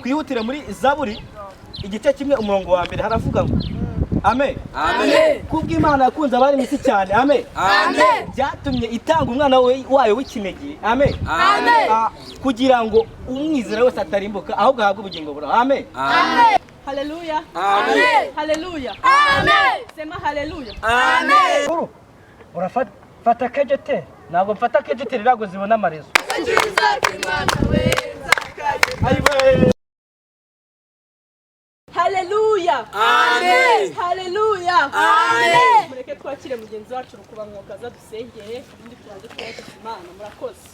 twihutire muri Zaburi igice kimwe umurongo wa mbere haravuga ngo amen. Amen. Kubw'Imana yakunze abari mwisi cyane. Amen. Amen. Byatumye itanga umwana wayo w'ikinege. Amen. Amen. Kugira ngo umwizera wese atarimbuka ahubwo ahabwe ubugingo buraho. Amen. Amen. Haleluya. Amen. Haleluya. Amen. Sema haleluya. Amen. Urafata kejete? Ntabwo mfata kejete rirago zibona amarezo. Haleluya. Amen. Haleluya. Amen. Mureke twakire mugenzi wacu rukuba mwokaza dusengere ubundi tubanze twaje Imana. Murakoze.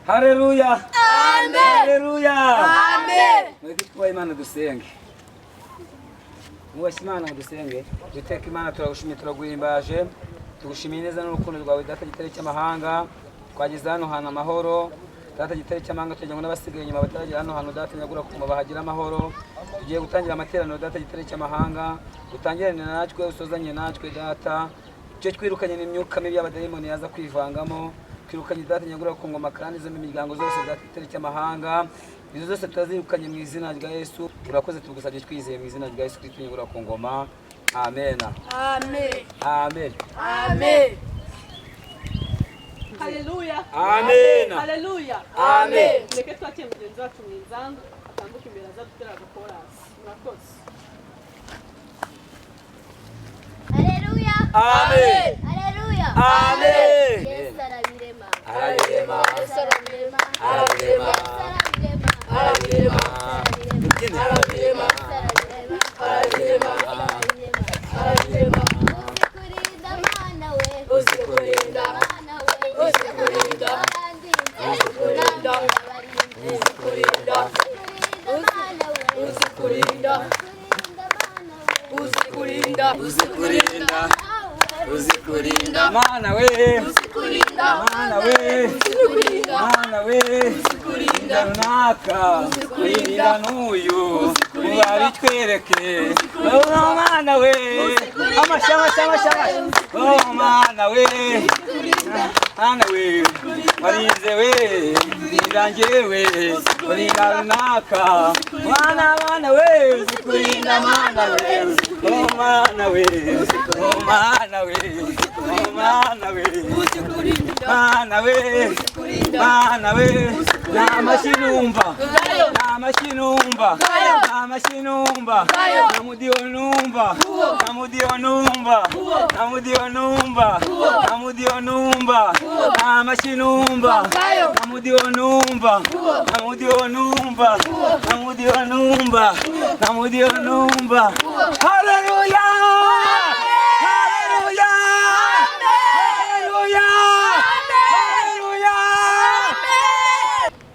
Haleluya. Amen. Haleluya. Amen. Mureke twubahe Imana dusenge. Mwubahe Imana dusenge. Duteka Imana turagushimiye turaguhimbaje. Tugushimiye neza n'urukundo rwawe data gitare cy'amahanga. Twageze hano hana amahoro. Data gitare cy'amahanga tujya ngo n'abasigaye inyuma bataragira hano hano data nyagura kumva bahagira amahoro. Tugiye gutangira amateraniro data gitare cy'amahanga. Gutangirane natwe usozanye natwe data. Cyo twirukanye n'imyuka mibi y'abadayimoni yaza kwivangamo. Twirukanye data nyagura ku ngoma kandi zo mu miryango zose data gitare cy'amahanga. Izo zose tutazirukanye mu izina rya Yesu. Urakoze tugusabye twizeye mu izina rya Yesu Kristo nyagura ku ngoma. Amen. Amen. Amen. Amen. Haleluya. Amen. Haleluya. Amen. Mureke twakire mugenzi wacu mwizangu atambuka imbere aza gutera agakorasi. Murakoze. Haleluya. Amen. Haleluya. Amen. Yesu arabirema. Arabirema. Yesu arabirema. Arabirema. Yesu arabirema. Tubyine. Arabirema. Arabirema. Arabirema. Uzikurinda mana we. Uzikurinda. Mana we. Uzikurinda. Uzikurinda. Uzikurinda. Mana we. Uzikurinda. Uzikurinda. Uzikurinda. Uzikurinda. Mana we. Uzikurinda. Mana we. Mana we. Uzikurinda runaka. Uzikurinda n'uyu. Mubari twereke. Oh mana we. Amashama. Oh mana we. Mana we. Warinze we. Nirangire we. Warinda runaka. Mana we. Uzikurinda mana we. Oh mana we. Oh mana we. Oh mana we. Mana we. Mana we. Namashinumba. Namashinumba. Namashinumba. Namudionumba. Namudionumba. Namudionumba. Namudionumba. Namashinumba. Namudionumba. Namudionumba. Namudionumba. Namudionumba. Hallelujah! Hallelujah! Hallelujah! Hallelujah!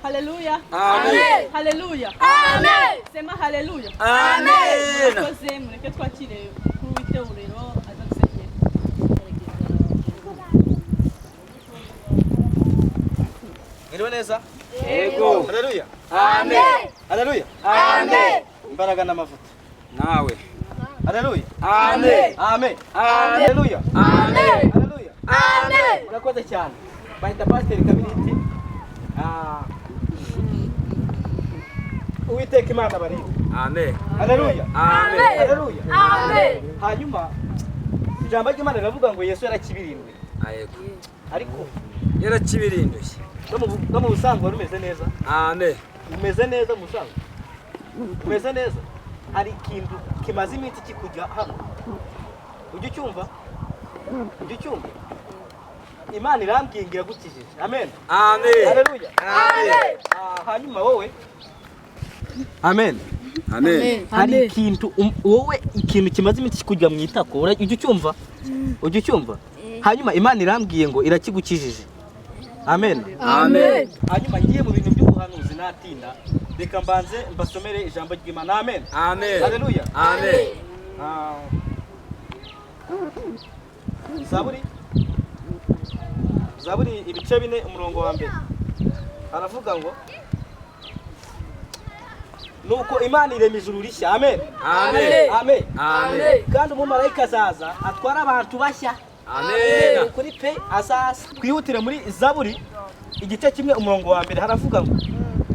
Haleluya. Amen. Haleluya. Amen. Sema haleluya. Amen. Murakoze. Mureke twakire uwiteurero aza gusengera. Mwiriwe neza? Yego. Haleluya. Amen. Haleluya. Amen. Imbaraga n'amavuta. Nawe. Haleluya. Amen. Amen. Amen. Haleluya. Amen. Haleluya. Amen. Urakoze cyane. Bahita Pasiteri Kabiriti. Uwiteka Imana barinde. Amen. Haleluya. Amen. Haleluya. Amen. Hanyuma ijambo ry'Imana riravuga ngo Yesu yarakibirindwe. Ayego. Ariko Yarakibirinduye. no mu busanzwe rumeze neza. Amen. Umeze neza mu busanzwe. Umeze neza. Hari ikintu kimaze iminsi kikujya hano. Ujye ucyumva? Ujye ucyumva? Imana irambwingira gukijije. Amen. Amen. Haleluya. Amen. Hanyuma wowe. Amen. Amen. Hari ikintu wowe ikintu kimaze iminsi kikujya mu itako. Ujye ucyumva? Ujye ucyumva? Hanyuma Imana irambwiye ngo irakigukijije. Amen. Amen. Hanyuma ngiye mu bintu by'ubuhanuzi natinda. Reka mbanze mbasomere ijambo ry'Imana. Amen. Amen. Haleluya. Amen. Zaburi ibice 4 umurongo wa mbere. Aravuga ngo nuko Imana irema ijuru rishya. Amen. Amen. Amen. Amen. Kandi umumarayika azaza atwara abantu bashya. Amen. Kuri pe azaza. Twihutire muri Zaburi igice kimwe umurongo wa mbere haravuga ngo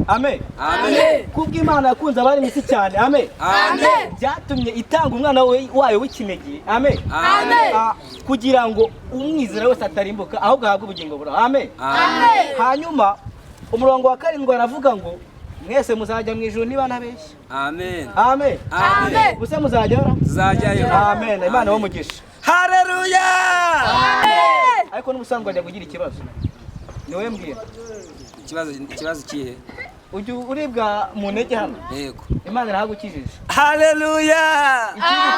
amen Amen. kubw'Imana yakunze abari mu isi cyane, amen byatumye itanga umwana wayo w'ikinege, amen kugira ngo umwizera wese atarimbuka ahubwo ahabwe ubugingo buraho, amen hanyuma umurongo wa 7 aravuga ngo mwese muzajya mu ijuru niba nabeshya, Amen. amen buse muzajya Tuzajyayo. amen. Imana bamugisha, Haleluya. ariko n'ubusanzwe ajya kugira ikibazo, niwe mbwira Ikibazo kihe? ujye uribwa mu ntege hano, Yego. Imana irahagukijije. Haleluya.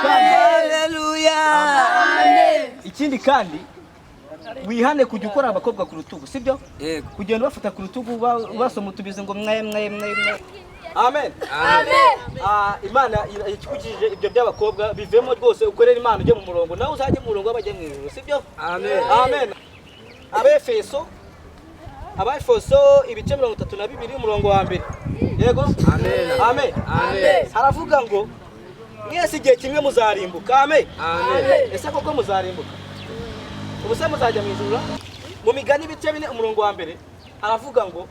Haleluya. Ikindi kandi wihane kujya ukora abakobwa ku rutugu, sibyo? Yego. Kugenda bafata ku rutugu basoma utubizi ngo mwaye. Amen. Imana ikikujije ibyo by'abakobwa bivemo rwose, ukorera Imana ujye mu murongo, nawe uzajye mu murongo w'abajya mu ijuru, sibyo? Amen. Abefeso ibice 32 umurongo wa 1. Yego? Amen. Haravuga ngo mwese igihe kimwe muzarimbuka, amen. Ese koko muzarimbuka? Ubuse muzajya mu ijuru? Mu Migani ibice 4 umurongo wa 1 haravuga ngo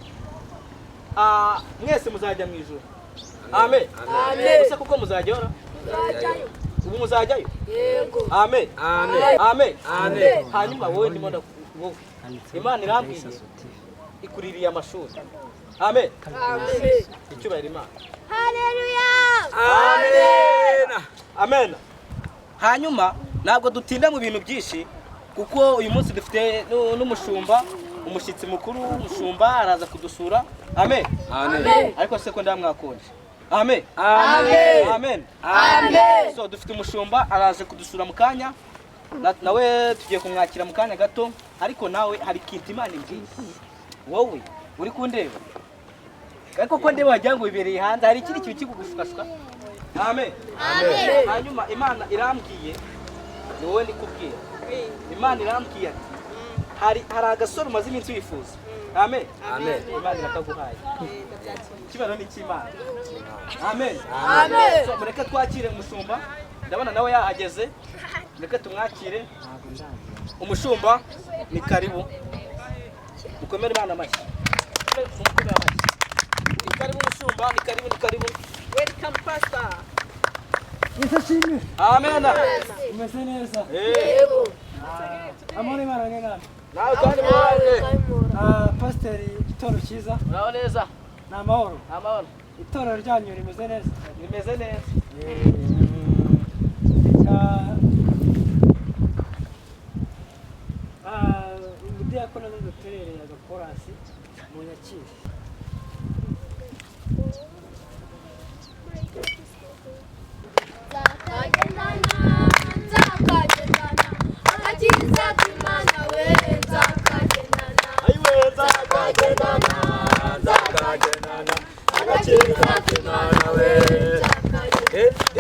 mwese muzajya mu ijuru, amen. Ubuse koko muzajya? Ubu muzajyayo? Yego. Amen. Hanyuma wowe ndimo wowe Imana irambwiye ikuririye amashuri, amen. Icyubahiro Imana. Amen. Hanyuma ntabwo dutinda mu bintu byinshi kuko uyu munsi dufite n'umushumba, umushyitsi mukuru, umushumba araza kudusura, amen. Ariko se ko ndamwakonje, amen. So dufite umushumba araza kudusura mu kanya, nawe tugiye kumwakira mu kanya gato, ariko nawe hari ikintu Imana imbwiye. Wowe uri kundeba ariko ko ndeba wagira ngo bibereye hanze, hari ikindi kintu kigushukashuka, amen. Hanyuma Imana irambwiye, ni wowe ndikubwira, Imana irambwiye ati hari agasoro umaze iminsi wifuza, amen. Imana irakaguhaye, kibano ni cy'Imana, amen. So mureke twakire umushumba, ndabona nawe yahageze, mureke tumwakire. Umushumba ni karibu, mukomere Imana amashyi. Karibu umushumba, ni karibu. Welcome pastor. Nishimye. Amen. Umeze neza. Yego. Amoni Imana ngana. Nawe kandi mwaje. Pastor Itoro cyiza. Nawe neza. Na mahoro. Amahoro. Itoro ryanyu rimeze neza. Rimeze neza. Diakona n'uduterere agakorasi mu nyakiri.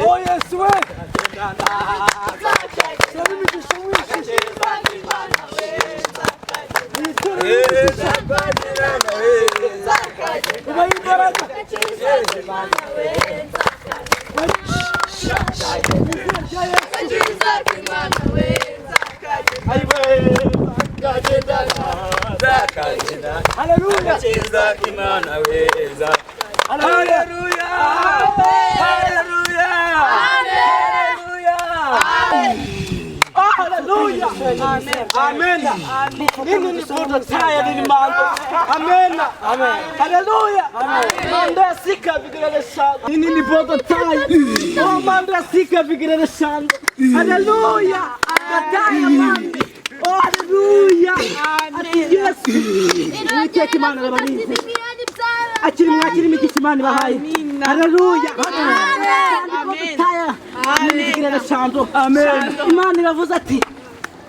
Oh yes, we. Amen. Nini ni boda taya ni mando. Amen. Hallelujah. Mando sika vigirele shando. Nini ni boda taya. Oh mando sika vigirele shando. Hallelujah. Taya mando. Oh hallelujah. Yes. Niteke mana labani. Akiri miki mana bahai. Hallelujah. Amen. Taya. Amen. Vigirele shando. Amen. Imana iravuze ati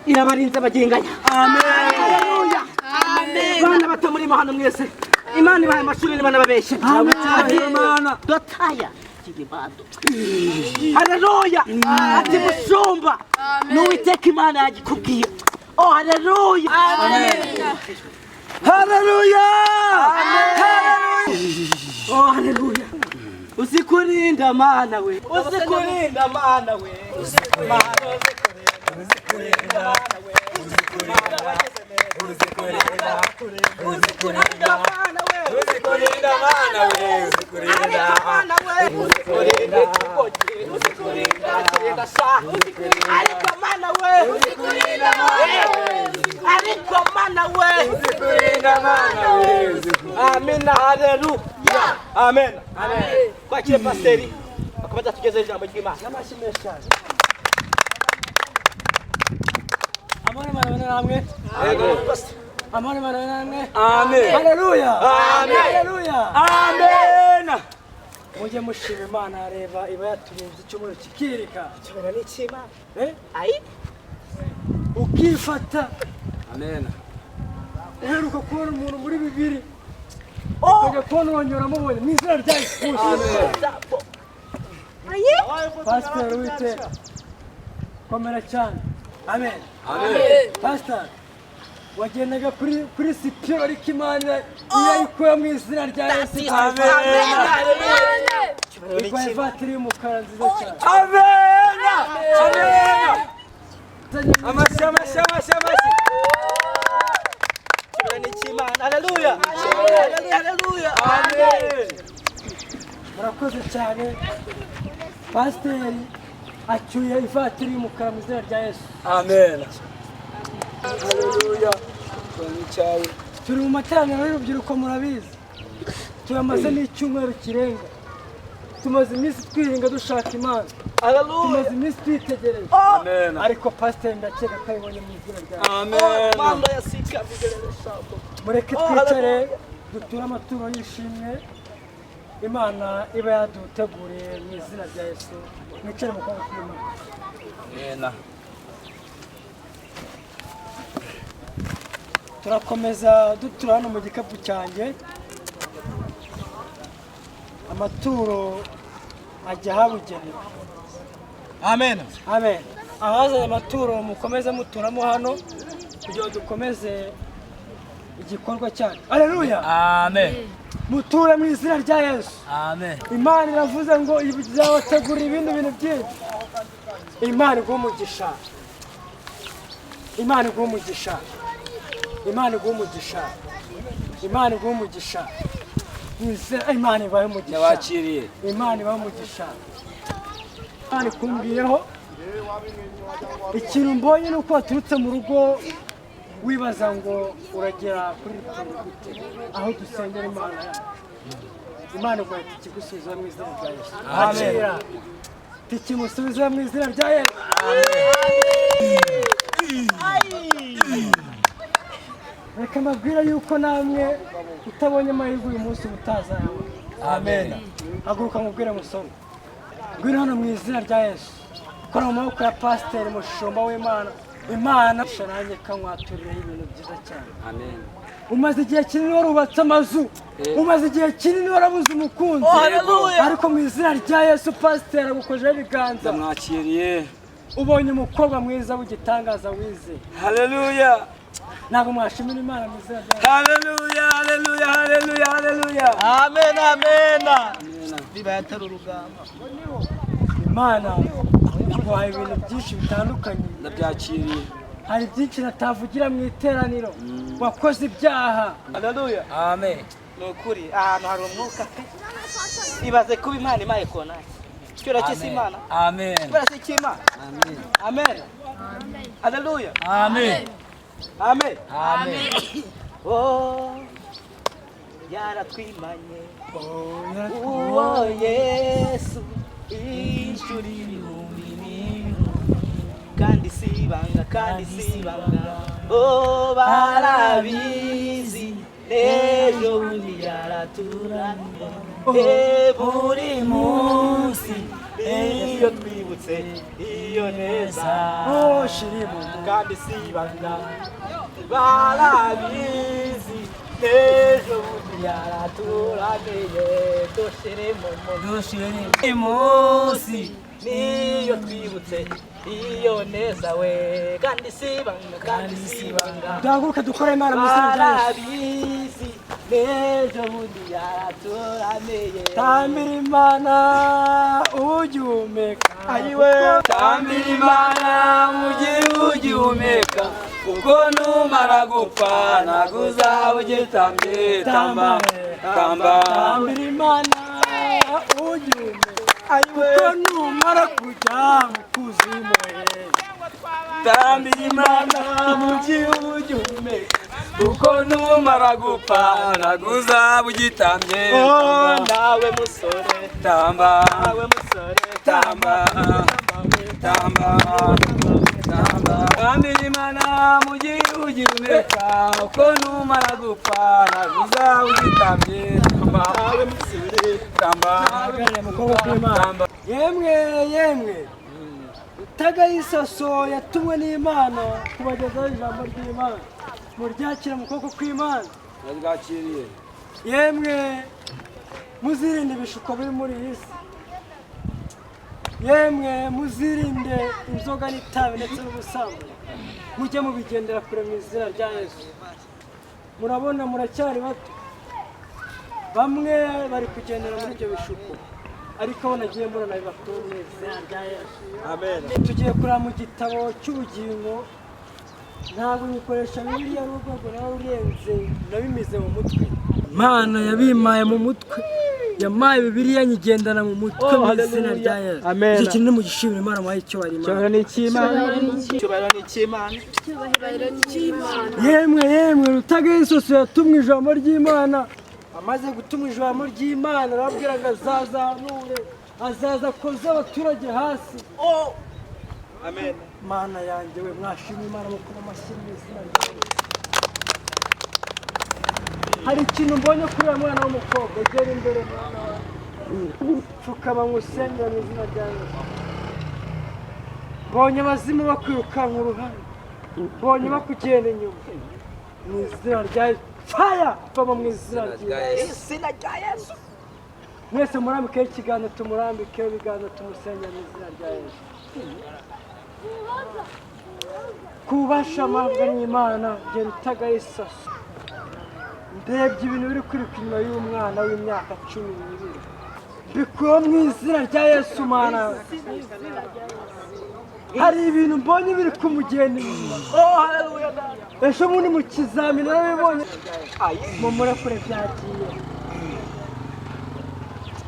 irabarinze bagenganya, amen. Haleluya, amen. Bana batamurimo hano mwese, Imana ibaye amashuri n'ibana babeshya, Imana dotaya kigibando. Haleluya, ati mushumba n'Uwiteka Imana yagikubwiye. Oh haleluya, amen. Haleluya, amen. Oh haleluya, usikurinda mana we, usikurinda mana we, Uzikurinda mana we, uzikurinda mana we uzikurinda uzikurinda kirenda sha ariko mana we uzikurinda ariko mana we uzikurinda mana we. Amina haleluya amen amen kwakire pasiteri akomeza tugeze ijambo ry'Imana n'amashimesha amone mana namwe amone mana namwe Amen. haleluya Amen. haleluya Amen. mujye mushima Imana areba iba yaturinze icyumweru kikirika cyobera n'ikimana ayi ukifata Amen. uheruka kubona umuntu muri bibiri ukajya kubona urongera mubonye mu izina rya Yesu pasiteri w'Uwiteka komera cyane amen Amen. pasiteri wagendaga kuri Sipiro ariko Imana iyo ayikuye mu izina rya Yesu Amen. urwaye ivatiri y'umukara nziza cyane Amen. Amen. Amashyi. cyobera n'ikimana haleluya haleluya Amen. murakoze cyane pasiteri acyuye ivatiri y'umukara mu izina rya Yesu Amen. Haleluya. Cyawe. turi mu materaniro y'urubyiruko murabizi tuyamaze n'icyumweru kirenga tumaze iminsi twiringa dushaka Imana tumaze iminsi twitegereza Amen. ariko pasiteri ndakeka ko ayibonye mu izina rya Yesu Amen. mureke twicare duture amaturo y'ishimwe Imana iba yaduteguriye mu izina rya Yesu mwicare mu kuboko kw'Imana Amen. turakomeza dutura hano mu gikapu cyanjye amaturo ajya ahabugenewe Amen. amen abazanye amaturo mukomeze muturamo hano kugira ngo dukomeze igikorwa cyacu haleluya Amen. muture mu izina rya Yesu Amen. Imana iravuze ngo izabategurira ibindi bintu byinshi Imana iguha umugisha Imana iguha umugisha Imana iguha umugisha Imana iguha umugisha Imana ibahe umugisha Yabakiriye. Imana ibahe umugisha Imana ikumbiyeho ikintu mbonye ni uko waturutse mu rugo wibaza ngo uragera kuri rutaro gute aho dusengera Imana yacu Imana igahita ikigusubiza mu izina rya Yesu Amen. tikimusubiza mu izina rya Yesu reka mbabwira yuko namwe utabonye amahirwe uyu munsi mutazayabona Amen. haguruka mubwire musore ngwino hano mu izina rya Yesu kora mu maboko ya pasiteri mushumba w'Imana Imana nanjye kamwaturiraho ibintu byiza cyane Amen. umaze igihe kinini warubatse amazu umaze igihe kinini warabuze umukunzi ariko mu izina rya Yesu pasiteri agukojeho ibiganza Ndamwakiriye. ubonye umukobwa mwiza w'igitangaza wize Haleluya. ntabwo mwashimira Imana mu izina rya Yesu Haleluya. Haleluya. Haleluya. Haleluya. Amen. Amen. Biba yatari urugamba. Imana iguhaye ibintu byinshi bitandukanye Ndabyakiriye. hari byinshi natavugira mu iteraniro wakoze ibyaha Haleluya. Amen. Nukuri ahantu hari umwuka pe. Ibaze kuba Imana imaye konaki. Cyora cy'isi Imana. Amen. Kubera se cy'Imana. Amen. Amen. Haleluya. Amen. Amen. Amen. Oh. Yaratwimanye. Oh, Uwo Yesu inshuri kandi sibanga oh barabizi ejo bundi yaraturanye buri munsi iyo twibutse iyo neza oh shirimu kandi sibanga barabizi ejo bundi yaraturanye dushire munsi niyo twibutse iyo neza we kandi sibanga duhaguruke dukore Imana mu izina rya Yesu barabizi n'ejo bundi yaraturaniye tambira Imana ugihumeka ayiwe Tambira Imana mu gihe ugihumeka kuko numara gupfa ntabwo uzaba ugitambye. Tamba tamba tambira imana unyume kuko numara kujya mu kuzimu tambira imana mu gihugu kuko numara gupfa naguza bugitambye nawe musore tamba nawe musore tamba tamba tamba tambira imana mu gihugu kuko numara gupfa naguza bugitambye nawe musore tamba tamba yemwe Utagayisaso yatumwe n'Imana kubagezaho ijambo ry'Imana muryakira mu kuboko kw'Imana nabwakiriye yemwe muzirinde ibishuko biri muri iyi si yemwe muzirinde inzoga n'itabi ndetse n'ubusambanyi mujye mubigendera kure mu izina rya Yesu murabona muracyari bato bamwe bari kugendera muri ibyo bishuko ariko nagiye mbona bakuru mu izina rya Yesu amen tugiye kureba mu gitabo cy'ubugingo ntabwo nikoresha Bibiliya n'urwego nawe urenze nabimize mu mutwe Imana yabimaye mu mutwe yamaye Bibiliya nyigendana mu mutwe mu izina rya Yesu iki kintu mu gishimira Imana mwaye icyo bari Imana yemwe Rutagayisoso yatumwe ijambo ry'Imana amaze gutuma ijambo ry'Imana arabwira ngo azaza akoze abaturage hasi amen Mana yanjye we mwashimye Imana mukuru amashyi mu izina rya Yesu hari ikintu mbonye kuri uyu mwana w'umukobwa ugera imbere mwana wawe pfukama ngusengera mu izina rya Yesu mbonye abazimu bakwirukanka uruhande mbonye bakugenda inyuma mu izina rya Yesu fire vama mu izina rya Yesu mwese murambikeho ikiganza tumurambikeho ibiganza tumusengera mu izina rya Yesu kubasha amabwa n'Imana ngera Utagayisaso ndebye ibintu biri kwiruka inyuma y'umwana w'imyaka 12 bikuwe mu izina rya Yesu Mana hari ibintu mbonye biri kumugenda inyuma ejo bundi mu kizamini narabibonye murekure byagiye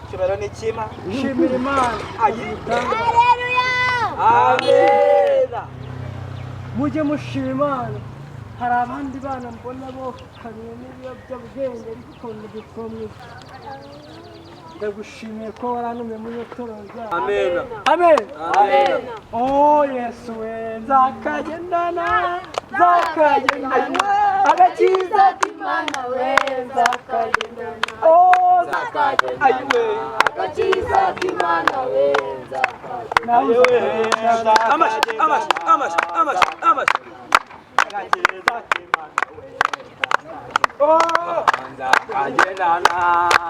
cyubahiro ni cyima shimira Imana amen mujye mushima Imana hari abandi bana mbona bokaniye n'ibiyobyabwenge ariko ntibikomwe ndagushimiye ko warantumye mu itorero ryawe amen amen amen oh Yesu we nzakagendana agakiza Imana we nzakagendana oh ayiwe agakiza Imana we nzakagendana ayiwe amashi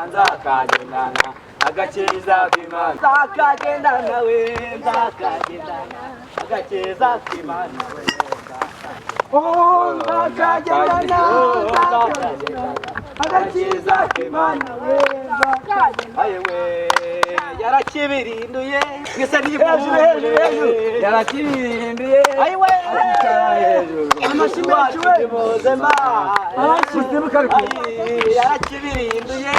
nzakagendana agakiza k'Imana nzakagendana we nzakagendana agakiza k'Imana we oh nzakagendana agakiza k'Imana we ayiwe yarakibirinduye mwese hejuru yarakibirinduye ayiwe amashyi menshi we muzima yarakibirinduye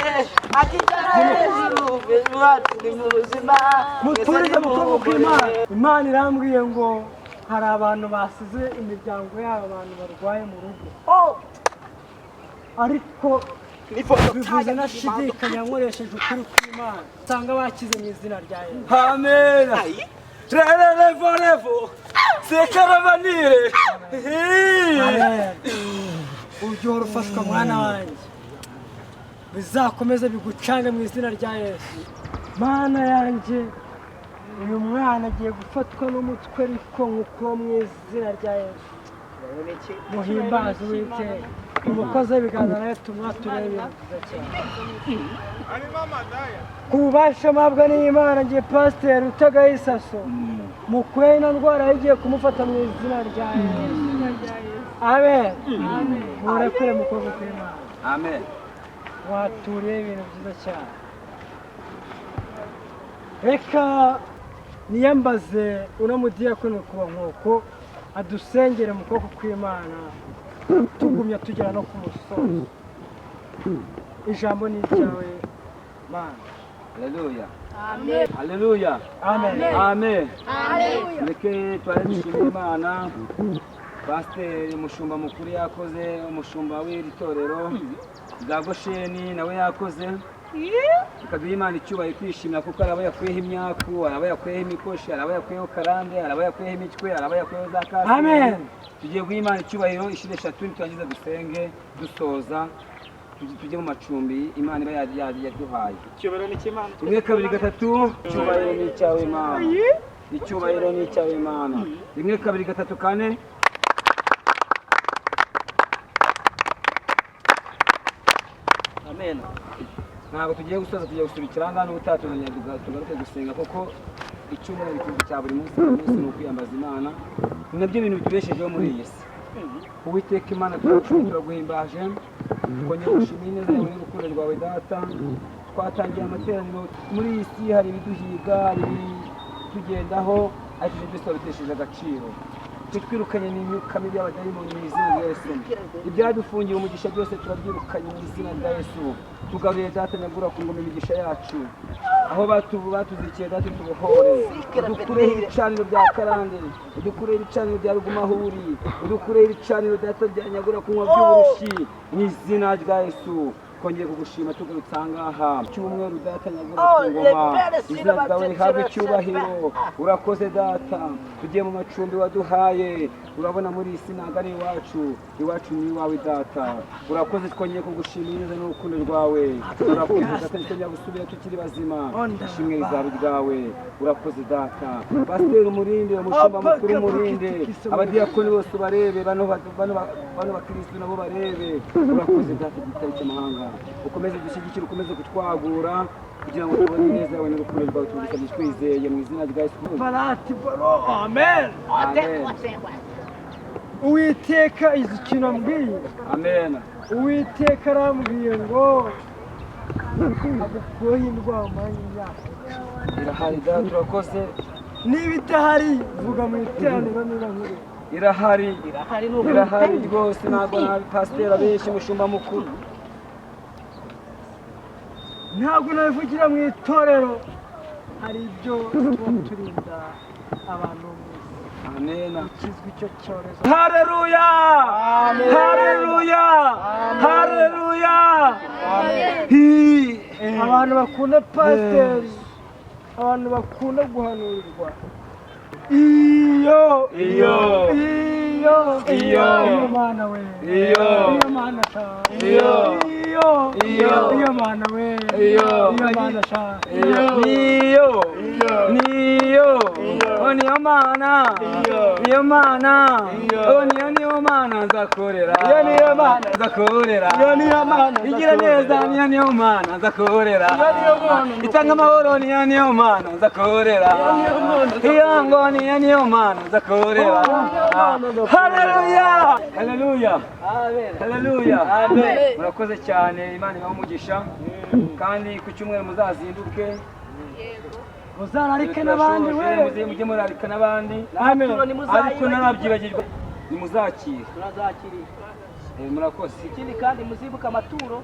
akijana hejuru wacu ni muzima muturize mu kuboko kw'Imana Imana irambwiye ngo hari abantu basize imiryango yabo abantu barwaye mu rugo ariko bivuze nashidikanya nkoresheje ukuri kw'Imana usanga bakize mu izina rya Yesu amen revo sekarabanire ujye uhora ufashwa mwana wanjye bizakomeze bigucange mu izina rya Yesu Mana yanjye uyu mwana agiye gufatwa n'umutwe ariko nk'uko mu izina rya Yesu muhimbaze Uwiteka umukozi w'ibiganza nawe tumwaturebe ibintu byiza cyane ku bubasha mpabwa n'Imana ngiye Pasiteri Utagayisaso mukuye ino ndwara igiye kumufata mu izina rya Yesu amen murekure mu kuboko kw'Imana amen waturiye ibintu byiza cyane reka niyambaze uno mudiyakoni kuba nk'uko adusengere mu kuboko kw'Imana tugumya tugera no ku musozi ijambo ni iryawe mana. Haleluya. Amen. Haleluya. Amen. Amen. Amen. Mureke twarishimira Imana. Pasiteri umushumba mukuru yakoze, umushumba w'iri torero bwa Gosheni nawe yakoze. Tukaduha Imana icyubahiro kwishimira kuko araba yakuyeho imyaku, araba yakuyeho imikoshi, araba yakuyeho karande, araba yakuyeho imitwe, araba yakuyeho za kasi. Amen. Tugiye guha Imana icyubahiro inshuro eshatu turangiza dusenge dusoza tujye mu macumbi Imana iba yaduhaye. icyubahiro ni cy'Imana. 1 2 3 icyubahiro ni icyawe Imana. Icyubahiro ni icyawe Imana. 1 2 3 4 Amen. ntabwo tugiye gusoza, tugiye gusubikira hano n'utatuzanya tugaruke gusenga kuko icyumweru ikintu cya buri munsi ni ukwiyambaza Imana. Ni nabyo bintu bitubeshejeho muri iyi si. Uwiteka Imana turaguhimbaje, twongeye gushimira ineza yawe n'urukundo rwawe Data. Twatangiye amateraniro muri iyi si, hari ibiduhiga, hari ibitugendaho, ariko ibyo byose wabitesheje agaciro. Twirukanye n'imyuka mibi y'abadayimoni mu izina rya Yesu. Ibyadufungiye umugisha byose turabyirukanye mu izina rya Yesu. Tugaruye Data nyagura ku ngoma imigisha yacu. Aho batuzikiye Data tubohore. Udukureho ibicaniro bya karande, udukureho ibicaniro bya rugumahuri, udukureho ibicaniro Data bya nyagura ku ngoma by'uburushi mu izina rya Yesu. Twongeye kugushima tugarutse ahangaha cyumweru Data nyagura ku ngoma, izina ryawe rihabwe icyubahiro. Urakoze Data, tugiye mu macumbi waduhaye, urabona muri iyi si ntabwo ari iwacu ni iwawe Data. Urakoze, twongeye kugushimira neza n'urukundo rwawe. Urakoze Data, twongeye gusubira tukiri bazima, ishimwe rizaba ryawe. Urakoze Data, Pasiteri umurinde, umushumba mukuru umurinde, abadiyakoni bose ubarebe, bano bakirisitu nabo barebe. Urakoze Data, gitari cy'amahanga, ukomeze dushyigikire, ukomeze kutwagura kugira ngo tubone neza yawe n'urukundo rwawe. Tubisabye twizeye mu izina rya Yesu. Amen. Amen. Uwiteka izi ikintu ambwiye. Amen. Uwiteka arambwiye ngo agukuyeho indwara umwanya imyaka. Irahari Data, urakoze. Niba idahari vuga mu iteraniro niba nkuru. Irahari rwose, ntabwo nabi Pasiteri abeshya umushumba mukuru. Ntabwo nabivugira mu itorero, hari ibyo tuba turinda abantu mu isi. Amen. Kizwi icyo cyorezo. Haleluya! Haleluya! Haleluya! Abantu bakunda pasiteri, abantu bakunda guhanurirwa. Iyo mana we, iyo mana sha, iyo mana we, iyo mana sha, niyo mana nzakorera, igira neza niyo mana nzakorera, itanga amahoro niyo mana nzakorera, iyango niyo mana nzakorera. Haleluya, haleluya, haleluya. Murakoze cyane, Imana ibahe umugisha, kandi ku cyumweru muzazinduke, muzararike n'abandi we, mujye murarika n'abandi. Ariko narabyibagirwa, nimuzakire. Murakoze. Ikindi kandi muzibuka amaturo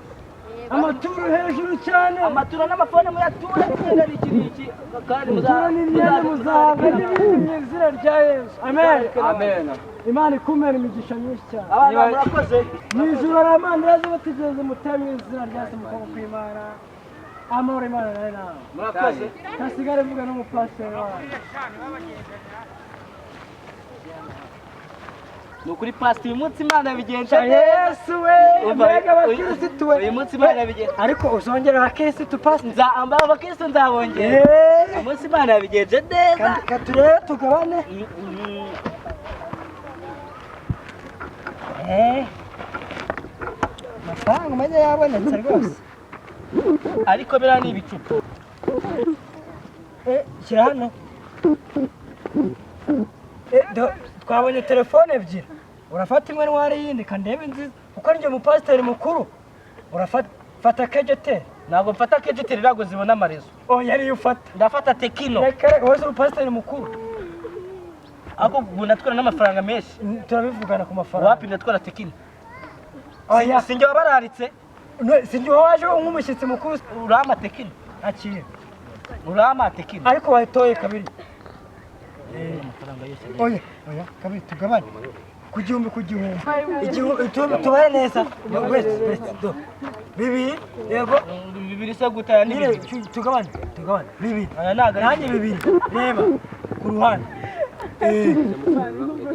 hejuru cyane, amaturo n'amafone muyature n'imyenda n'iki kandi n'imyenda muzahabwa n'ibindi mu izina rya Yesu. Amen. Amen. Imana ikumere imigisha myinshi cyane. abana murakoze. Mu ijuru hari amandazi bategereze muteye mu izina rya Yesu, mukobwa kw'Imana. Amahoro Imana nawe nawe. Murakoze. Kasigare vuga n'umupasiteri wawe. Ni ukuri pasiteri, uyu munsi Imana yabigenje Yesu we, mbega abakirisitu we. uyu munsi Imana yabigenje. Ariko uzongera abakirisitu pasiteri. Abakirisitu nzabongera. uyu munsi Imana yabigenje neza. Katurebe tugabane. Amafaranga umenya yabonetse rwose. Ariko biriya ni ibicupa. Shyira hano. Twabonye telefone ebyiri. Urafata imwe ntwari yindi kandebe nziza. Kuko njye umupasiteri mukuru. Urafata kejeteri. Ntabwo mfata kejeteri ntabwo zibona amarezo. Yari ufata. Ndafata tekino. Reka wowe umupasiteri mukuru. Ako ubu natwara n'amafaranga menshi. Turabivugana ku mafaranga. Wapi natwara tekino? Oya. Sinjye wabararitse. sinjye waje nk'umushyitsi mukuru urama tekino akiri urama tekino ariko wayitoye kabiri amafaranga yose oya kabiri tugabane ku gihumbi tubare neza bibiri yego bibiri se gutaya ni nyine tugabane bibiri aya ntago nanjye bibiri reba ku ruhande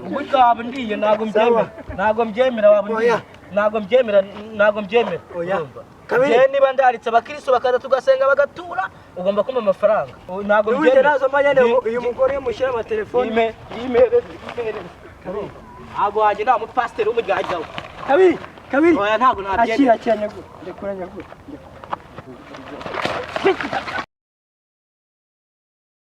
ubwo waba ndiye ntago mbyemera waba ndiye ntago mbyemera oya kabiri niba ndaritse abakristo bakaza tugasenga bagatura ugomba kumpa amafaranga ntago ubundi mbyemera nazo manyane uyu mugore mushyira amatelefone ntago wanjye nta mupasiteri w'umuryango kabiri oya ntago nabyemera akira nyagura ndekura nyagura